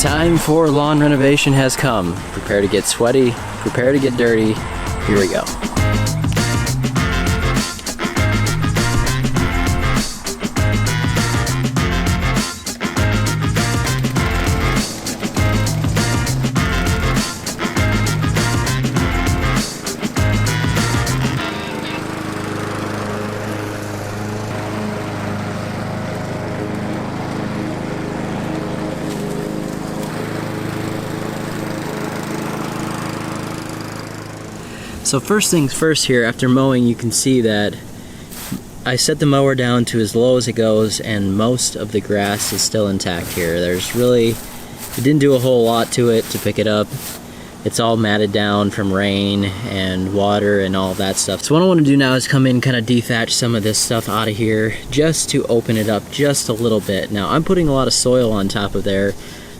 Time for lawn renovation has come. Prepare to get sweaty, prepare to get dirty. Here we go. So first things first here, after mowing, you can see that I set the mower down to as low as it goes, and most of the grass is still intact here. It didn't do a whole lot to it to pick it up. It's all matted down from rain and water and all that stuff. So what I want to do now is come in, kind of dethatch some of this stuff out of here just to open it up just a little bit. Now I'm putting a lot of soil on top of there,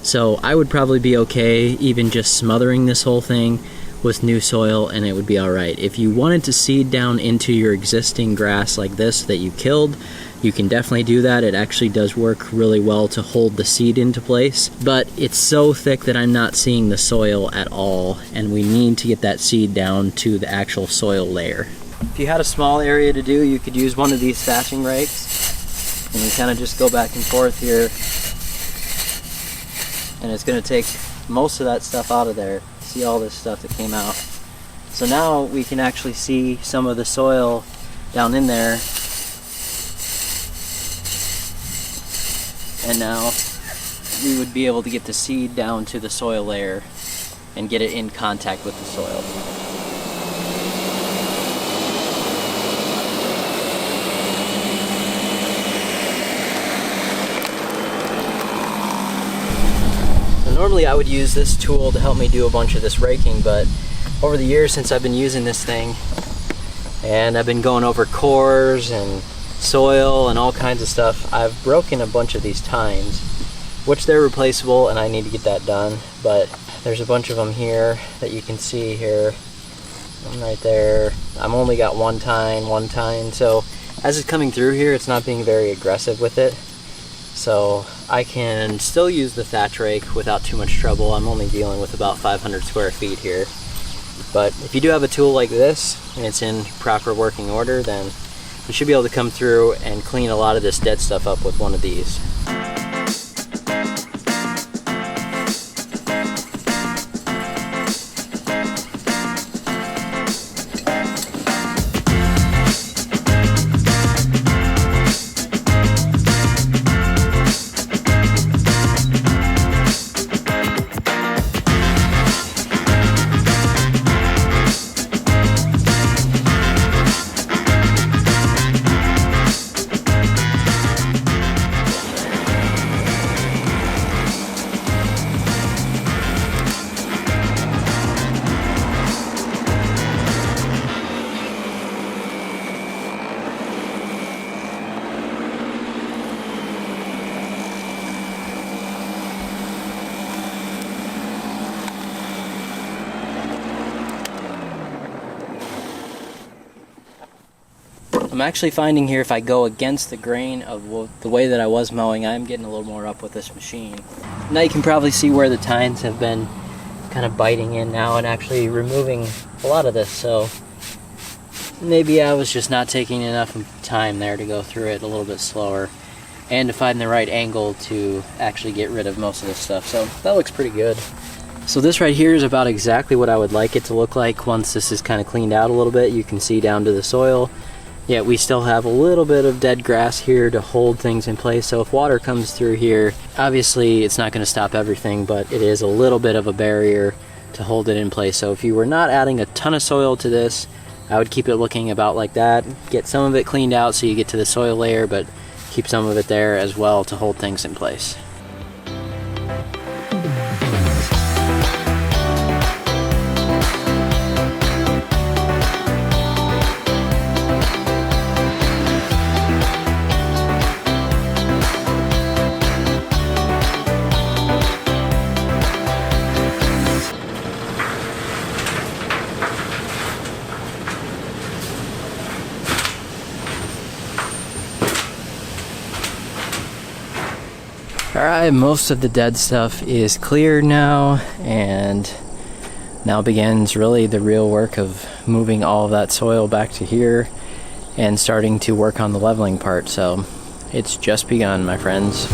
so I would probably be okay even just smothering this whole thing with new soil and it would be alright. If you wanted to seed down into your existing grass like this that you killed, you can definitely do that. It actually does work really well to hold the seed into place, but it's so thick that I'm not seeing the soil at all, and we need to get that seed down to the actual soil layer. If you had a small area to do, you could use one of these thatching rakes, and you kind of just go back and forth here, and it's going to take most of that stuff out of there. See all this stuff that came out. So now we can actually see some of the soil down in there, and now we would be able to get the seed down to the soil layer and get it in contact with the soil. Normally I would use this tool to help me do a bunch of this raking, but over the years since I've been using this thing, and I've been going over cores and soil and all kinds of stuff, I've broken a bunch of these tines, which they're replaceable and I need to get that done. But there's a bunch of them here that you can see here, one right there. I'm only got one tine, so as it's coming through here, it's not being very aggressive with it. So I can still use the thatch rake without too much trouble. I'm only dealing with about 500 square feet here. But if you do have a tool like this and it's in proper working order, then you should be able to come through and clean a lot of this dead stuff up with one of these. I'm actually finding here, if I go against the grain of the way that I was mowing, I'm getting a little more up with this machine. Now you can probably see where the tines have been kind of biting in now and actually removing a lot of this, so maybe I was just not taking enough time there to go through it a little bit slower and to find the right angle to actually get rid of most of this stuff. So that looks pretty good. So this right here is about exactly what I would like it to look like once this is kind of cleaned out a little bit. You can see down to the soil. Yet we still have a little bit of dead grass here to hold things in place, so if water comes through here, obviously it's not going to stop everything, but it is a little bit of a barrier to hold it in place. So if you were not adding a ton of soil to this, I would keep it looking about like that. Get some of it cleaned out so you get to the soil layer, but keep some of it there as well to hold things in place. Alright, most of the dead stuff is cleared now, and now begins really the real work of moving all of that soil back to here and starting to work on the leveling part. So it's just begun, my friends.